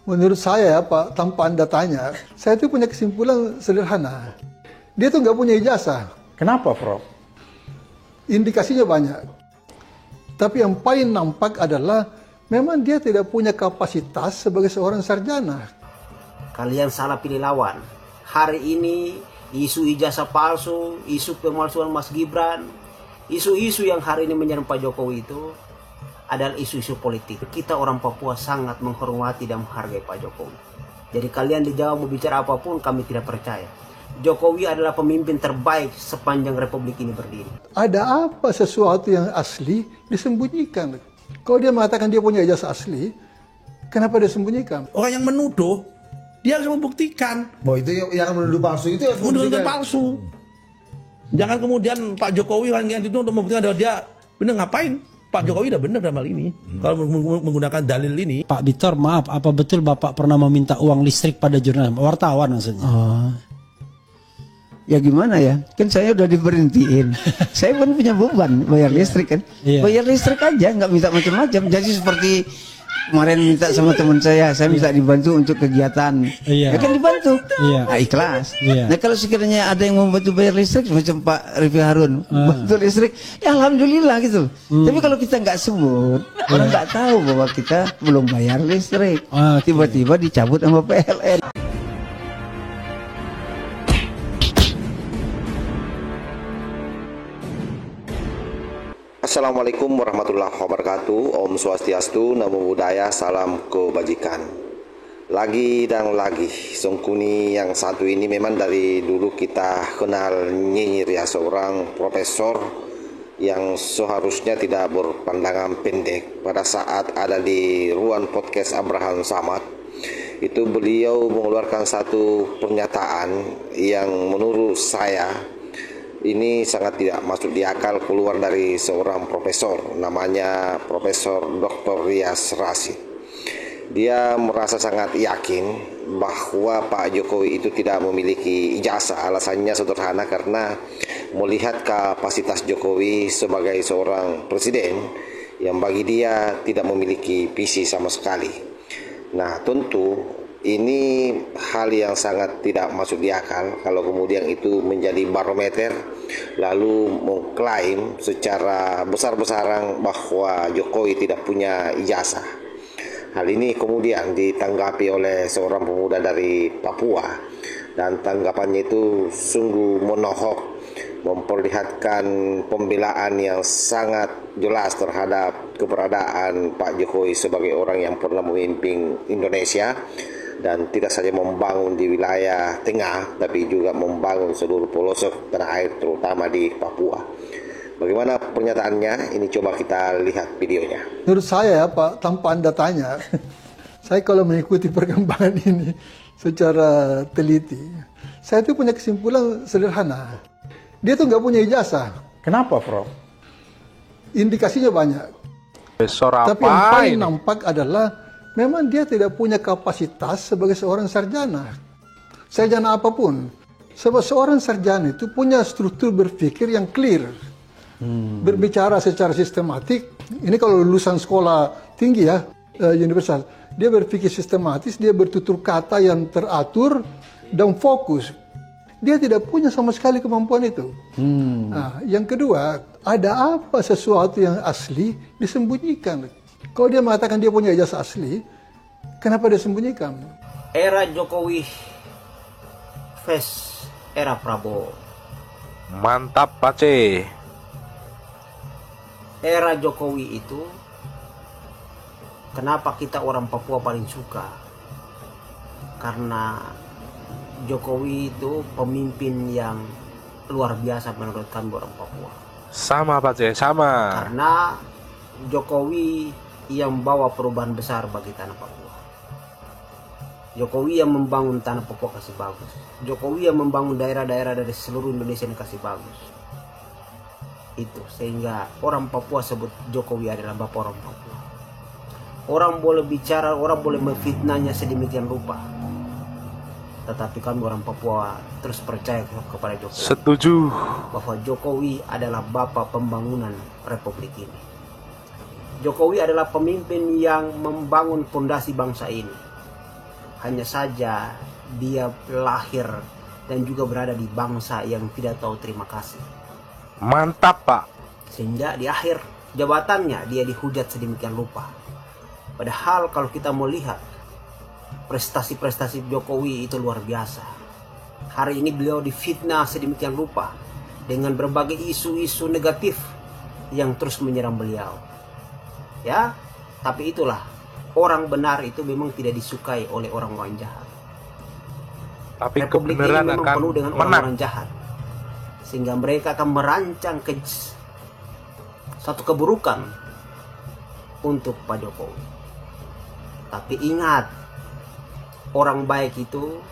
Menurut saya, Pak, tanpa Anda tanya, saya tuh punya kesimpulan sederhana. Dia tuh nggak punya ijazah. Kenapa, Prof? Indikasinya banyak. Tapi yang paling nampak adalah memang dia tidak punya kapasitas sebagai seorang sarjana. Kalian salah pilih lawan. Hari ini isu ijazah palsu, isu pemalsuan Mas Gibran, isu-isu yang hari ini menyerang Pak Jokowi itu adalah isu-isu politik. Kita orang Papua sangat menghormati dan menghargai Pak Jokowi. Jadi kalian di Jawa mau bicara apapun, kami tidak percaya. Jokowi adalah pemimpin terbaik sepanjang Republik ini berdiri. Ada apa sesuatu yang asli disembunyikan? Kalau dia mengatakan dia punya ijazah asli, kenapa dia sembunyikan? Orang yang menuduh, dia harus membuktikan. Bahwa itu yang menuduh palsu itu harus Menuduh palsu. Jangan kemudian Pak Jokowi yang itu untuk membuktikan bahwa dia benar. Ngapain? Pak Jokowi udah benar dalam hal ini. Kalau menggunakan dalil ini. Pak Bitor, maaf, apa betul Bapak pernah meminta uang listrik pada jurnalis, wartawan maksudnya? Oh. Ya gimana ya? Kan saya udah diberhentiin. Saya pun punya beban bayar listrik kan. Bayar listrik aja, nggak minta macam-macam. Jadi seperti kemarin minta sama teman saya minta dibantu untuk kegiatan. Ya kan dibantu. Nah, ikhlas. Nah kalau sekiranya ada yang membantu bayar listrik macam Pak Rifki Harun bantu listrik, ya alhamdulillah gitu. Tapi kalau kita nggak sebut, orang nggak tahu bahwa kita belum bayar listrik. Tiba-tiba dicabut sama PLN. Assalamualaikum warahmatullahi wabarakatuh. Om Swastiastu, Namo Buddhaya, salam kebajikan. Lagi dan lagi, Songkuni yang satu ini memang dari dulu kita kenal nyinyir ya, seorang profesor yang seharusnya tidak berpandangan pendek. Pada saat ada di ruang podcast Abraham Samad, itu beliau mengeluarkan satu pernyataan yang menurut saya ini sangat tidak masuk di akal, keluar dari seorang profesor, namanya Profesor Dr. Rias Rasyid. Dia merasa sangat yakin bahwa Pak Jokowi itu tidak memiliki ijazah. Alasannya sederhana, karena melihat kapasitas Jokowi sebagai seorang presiden yang bagi dia tidak memiliki visi sama sekali. Nah, tentu ini hal yang sangat tidak masuk di akal kalau kemudian itu menjadi barometer lalu mengklaim secara besar-besaran bahwa Jokowi tidak punya ijazah. Hal ini kemudian ditanggapi oleh seorang pemuda dari Papua, dan tanggapannya itu sungguh menohok, memperlihatkan pembelaan yang sangat jelas terhadap keberadaan Pak Jokowi sebagai orang yang pernah memimpin Indonesia, dan tidak saja membangun di wilayah tengah, tapi juga membangun seluruh pelosok tanah air, terutama di Papua. Bagaimana pernyataannya? Ini coba kita lihat videonya. Menurut saya, Pak, tanpa Anda tanya, saya kalau mengikuti perkembangan ini secara teliti, saya tuh punya kesimpulan sederhana. Dia tuh nggak punya ijazah. Kenapa, Prof? Indikasinya banyak. Tapi yang paling nampak adalah memang dia tidak punya kapasitas sebagai seorang sarjana. Sarjana apapun. Sebab seorang sarjana itu punya struktur berpikir yang clear. Berbicara secara sistematik. Ini kalau lulusan sekolah tinggi ya, universal. Dia berpikir sistematis, dia bertutur kata yang teratur dan fokus. Dia tidak punya sama sekali kemampuan itu. Nah, yang kedua, ada apa sesuatu yang asli disembunyikan? Kalau dia mengatakan dia punya ijazah asli, kenapa dia sembunyikan? Era Jokowi versus era Prabowo. Mantap, Pace. Era Jokowi itu, kenapa kita orang Papua paling suka? Karena Jokowi itu pemimpin yang luar biasa menurut kami orang Papua. Sama, Pace, sama. Karena Jokowi yang membawa perubahan besar bagi tanah Papua. Jokowi yang membangun tanah Papua kasih bagus. Jokowi yang membangun daerah-daerah dari seluruh Indonesia yang kasih bagus. Itu sehingga orang Papua sebut Jokowi adalah bapak orang Papua. Orang boleh bicara, orang boleh memfitnahnya sedemikian rupa, tetapi kami orang Papua terus percaya kepada Jokowi. Setuju bahwa Jokowi adalah bapak pembangunan Republik ini. Jokowi adalah pemimpin yang membangun fondasi bangsa ini. hanya saja dia lahir dan juga berada di bangsa yang tidak tahu terima kasih. Mantap, Pak. Sehingga di akhir jabatannya dia dihujat sedemikian rupa. Padahal kalau kita melihat prestasi-prestasi Jokowi itu luar biasa. Hari ini beliau difitnah sedemikian rupa dengan berbagai isu-isu negatif yang terus menyerang beliau. Ya, tapi itulah, orang benar itu memang tidak disukai oleh orang-orang jahat. Tapi Republik ini kebenaran memang akan penuh dengan menang. orang-orang jahat, sehingga mereka akan merancang satu keburukan untuk Pak Jokowi. Tapi ingat, orang baik itu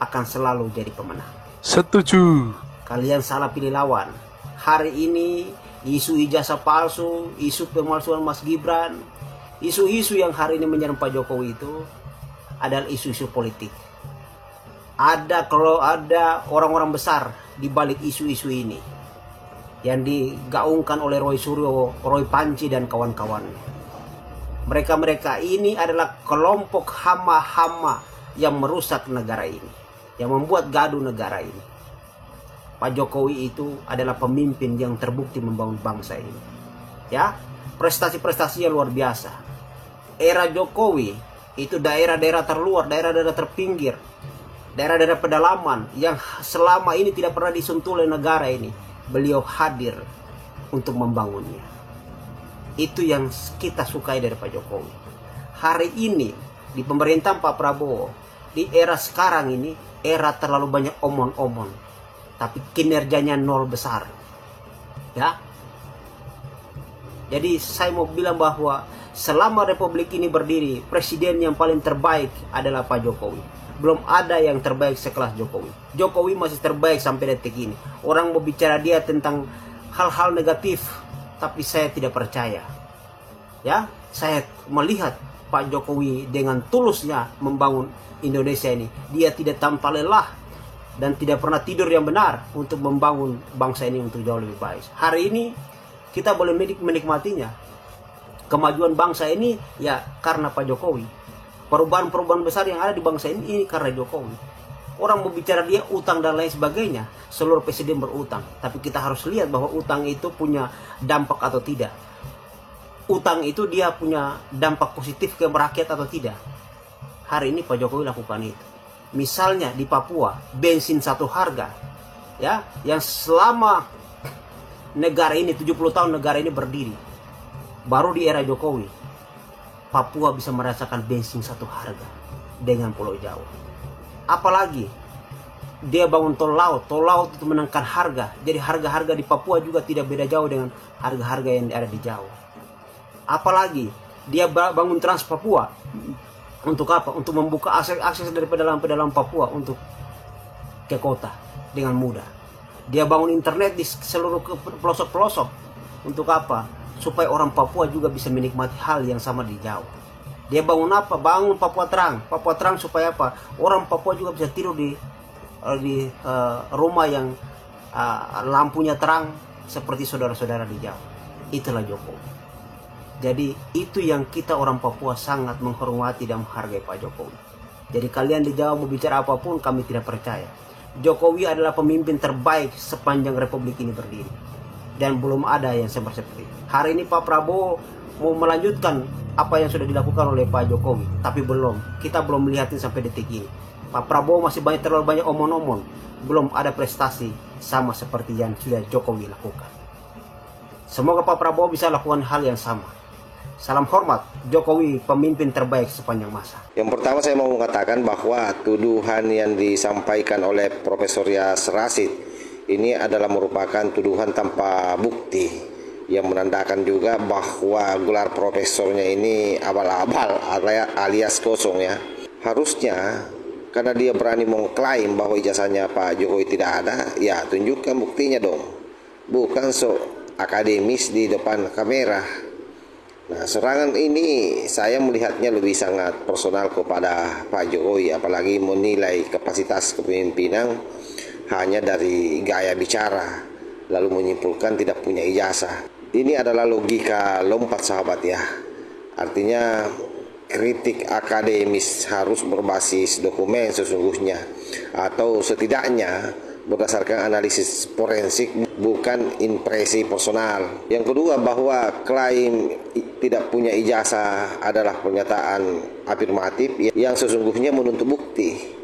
akan selalu jadi pemenang. Setuju. Kalian salah pilih lawan. Hari ini isu ijazah palsu, isu pemalsuan Mas Gibran, isu-isu yang hari ini menyerang Pak Jokowi itu adalah isu-isu politik. Kalau ada orang-orang besar di balik isu-isu ini yang digaungkan oleh Roy Suryo, Roy Panci dan kawan-kawannya. Mereka-mereka ini adalah kelompok hama-hama yang merusak negara ini, yang membuat gaduh negara ini. Pak Jokowi itu adalah pemimpin yang terbukti membangun bangsa ini. Ya, prestasi-prestasinya luar biasa. Era Jokowi itu daerah-daerah terluar, daerah-daerah terpinggir, daerah-daerah pedalaman yang selama ini tidak pernah disentuh oleh negara ini, beliau hadir untuk membangunnya. Itu yang kita sukai dari Pak Jokowi. Hari ini di pemerintahan Pak Prabowo, di era sekarang ini, era terlalu banyak omong-omong, tapi kinerjanya nol besar. Ya. Jadi saya mau bilang bahwa selama Republik ini berdiri, presiden yang paling terbaik adalah Pak Jokowi. Belum ada yang terbaik sekelas Jokowi. Jokowi masih terbaik sampai detik ini. Orang mau bicara dia tentang hal-hal negatif, tapi saya tidak percaya. Ya, saya melihat Pak Jokowi dengan tulusnya membangun Indonesia ini. Dia tidak tanpa lelah dan tidak pernah tidur yang benar untuk membangun bangsa ini untuk jauh lebih baik. Hari ini kita boleh menikmatinya. Kemajuan bangsa ini ya karena Pak Jokowi. Perubahan-perubahan besar yang ada di bangsa ini karena Jokowi. Orang berbicara dia utang dan lain sebagainya. Seluruh presiden berutang. Tapi kita harus lihat bahwa utang itu punya dampak atau tidak. Utang itu dia punya dampak positif ke rakyat atau tidak. Hari ini Pak Jokowi lakukan itu. Misalnya di Papua, bensin satu harga. Ya, yang selama negara ini, 70 tahun negara ini berdiri. Baru di era Jokowi, Papua bisa merasakan bensin satu harga dengan Pulau Jawa. Apalagi dia bangun tol laut itu menangkan harga. Jadi harga-harga di Papua juga tidak beda jauh dengan harga-harga yang ada di Jawa. Apalagi dia bangun Trans Papua. Untuk apa? Untuk membuka akses dari pedalaman Papua untuk ke kota dengan mudah. Dia bangun internet di seluruh pelosok-pelosok. Untuk apa? Supaya orang Papua juga bisa menikmati hal yang sama di Jawa. Dia bangun apa? Bangun Papua Terang. Papua Terang supaya apa? Orang Papua juga bisa tidur di rumah yang lampunya terang seperti saudara-saudara di Jawa. Itulah Jokowi. Jadi itu yang kita orang Papua sangat menghormati dan menghargai Pak Jokowi. Jadi kalian di Jawa mau bicara apapun, kami tidak percaya. Jokowi adalah pemimpin terbaik sepanjang Republik ini berdiri. Dan belum ada yang seperti itu. Hari ini Pak Prabowo mau melanjutkan apa yang sudah dilakukan oleh Pak Jokowi. Tapi belum. Kita belum melihatnya sampai detik ini. Pak Prabowo masih terlalu banyak omong-omong. Belum ada prestasi sama seperti yang sudah Jokowi lakukan. Semoga Pak Prabowo bisa lakukan hal yang sama. Salam hormat, Jokowi pemimpin terbaik sepanjang masa. Yang pertama saya mau mengatakan bahwa tuduhan yang disampaikan oleh Profesor Yas Rashid ini adalah merupakan tuduhan tanpa bukti, yang menandakan juga bahwa gelar profesornya ini abal-abal alias kosong ya. Harusnya karena dia berani mengklaim bahwa ijazahnya Pak Jokowi tidak ada, ya tunjukkan buktinya dong. Bukan akademis di depan kamera. Nah, serangan ini saya melihatnya lebih sangat personal kepada Pak Jokowi, apalagi menilai kapasitas kepemimpinan hanya dari gaya bicara, lalu menyimpulkan tidak punya ijazah. Ini adalah logika lompat sahabat ya. Artinya kritik akademis harus berbasis dokumen sesungguhnya, atau setidaknya berdasarkan analisis forensik, bukan impresi personal. Yang kedua, bahwa klaim tidak punya ijazah adalah pernyataan afirmatif yang sesungguhnya menuntut bukti.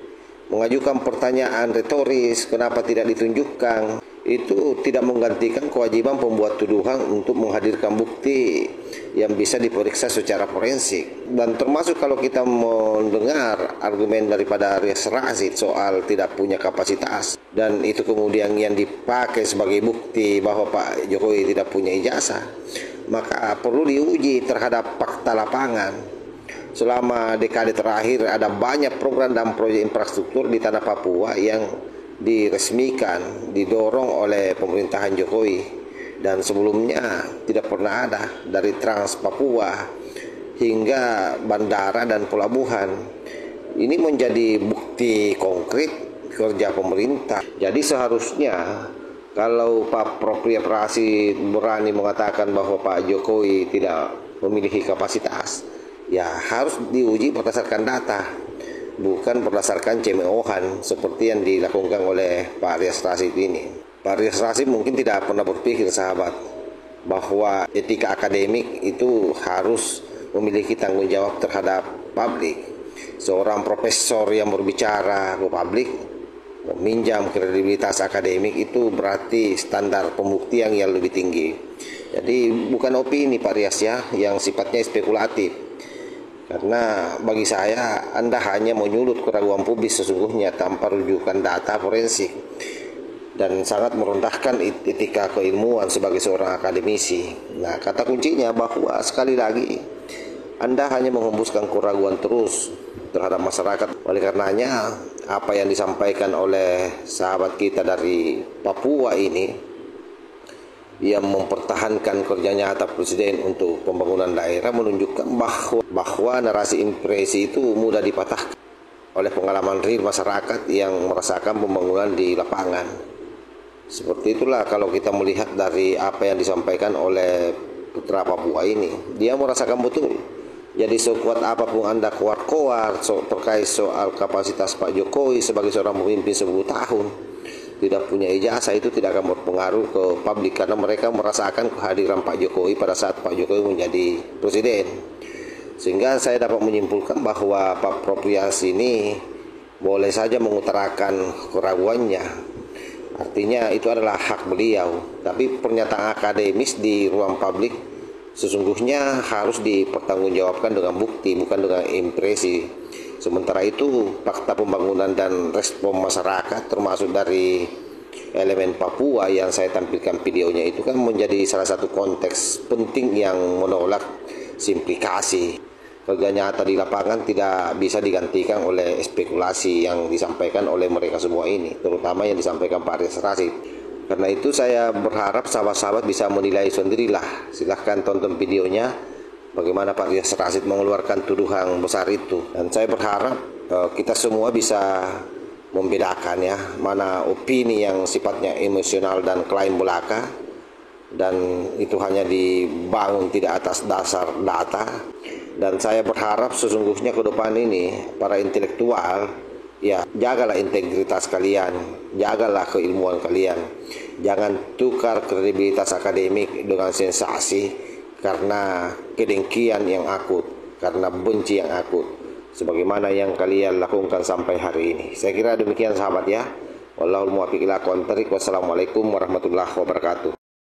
Mengajukan pertanyaan retoris, kenapa tidak ditunjukkan, itu tidak menggantikan kewajiban pembuat tuduhan untuk menghadirkan bukti yang bisa diperiksa secara forensik. Dan termasuk kalau kita mendengar argumen daripada Aries Rashid soal tidak punya kapasitas, dan itu kemudian yang dipakai sebagai bukti bahwa Pak Jokowi tidak punya ijazah, maka perlu diuji terhadap fakta lapangan. Selama dekade terakhir ada banyak program dan proyek infrastruktur di tanah Papua yang diresmikan, didorong oleh pemerintahan Jokowi. Dan sebelumnya tidak pernah ada, dari Trans Papua hingga bandara dan pelabuhan. Ini menjadi bukti konkret kerja pemerintah. Jadi seharusnya kalau Pak Prof. Rashid berani mengatakan bahwa Pak Jokowi tidak memiliki kapasitas, ya harus diuji berdasarkan data, bukan berdasarkan cemoohan seperti yang dilakukan oleh Pak Aries Rashid ini. Pak Aries Rashid mungkin tidak pernah berpikir, sahabat, bahwa etika akademik itu harus memiliki tanggung jawab terhadap publik. Seorang profesor yang berbicara ke publik, meminjam kredibilitas akademik, itu berarti standar pembuktian yang lebih tinggi. Jadi bukan opini Pak Aries ya, yang sifatnya spekulatif. Karena bagi saya Anda hanya menyulut keraguan publik sesungguhnya tanpa rujukan data forensik, dan sangat merendahkan etika keilmuan sebagai seorang akademisi. Nah, kata kuncinya bahwa sekali lagi Anda hanya menghembuskan keraguan terus terhadap masyarakat. Oleh karenanya, apa yang disampaikan oleh sahabat kita dari Papua ini, yang mempertahankan kerja nyata Presiden untuk pembangunan daerah, menunjukkan bahwa narasi impresi itu mudah dipatahkan oleh pengalaman real masyarakat yang merasakan pembangunan di lapangan. Seperti itulah kalau kita melihat dari apa yang disampaikan oleh putra Papua ini. Dia merasakan betul. Jadi sekuat apapun Anda keluar-keluar terkait soal kapasitas Pak Jokowi sebagai seorang pemimpin 10 tahun, tidak punya ijazah, itu tidak akan berpengaruh ke publik, karena mereka merasakan kehadiran Pak Jokowi pada saat Pak Jokowi menjadi presiden. Sehingga saya dapat menyimpulkan bahwa Pak Prof. ini boleh saja mengutarakan keraguannya. Artinya itu adalah hak beliau, tapi pernyataan akademis di ruang publik sesungguhnya harus dipertanggungjawabkan dengan bukti, bukan dengan impresi. Sementara itu fakta pembangunan dan respon masyarakat, termasuk dari elemen Papua yang saya tampilkan videonya, itu kan menjadi salah satu konteks penting yang menolak simplifikasi. Kerja nyata di lapangan tidak bisa digantikan oleh spekulasi yang disampaikan oleh mereka semua ini, terutama yang disampaikan Pak Aries Rashid. Karena itu saya berharap sahabat-sahabat bisa menilai sendirilah. Silahkan tonton videonya bagaimana Pak Aries Rashid mengeluarkan tuduhan besar itu. Dan saya berharap kita semua bisa membedakan ya, mana opini yang sifatnya emosional dan klaim belaka, dan itu hanya dibangun tidak atas dasar data. Dan saya berharap sesungguhnya ke depan ini para intelektual, ya jagalah integritas kalian, jagalah keilmuan kalian. Jangan tukar kredibilitas akademik dengan sensasi karena kedengkian yang akut, karena benci yang akut, sebagaimana yang kalian lakukan sampai hari ini. Saya kira demikian sahabat ya. Wallahul muwaffiq ila aqwamit thoriq. Wassalamualaikum warahmatullahi wabarakatuh.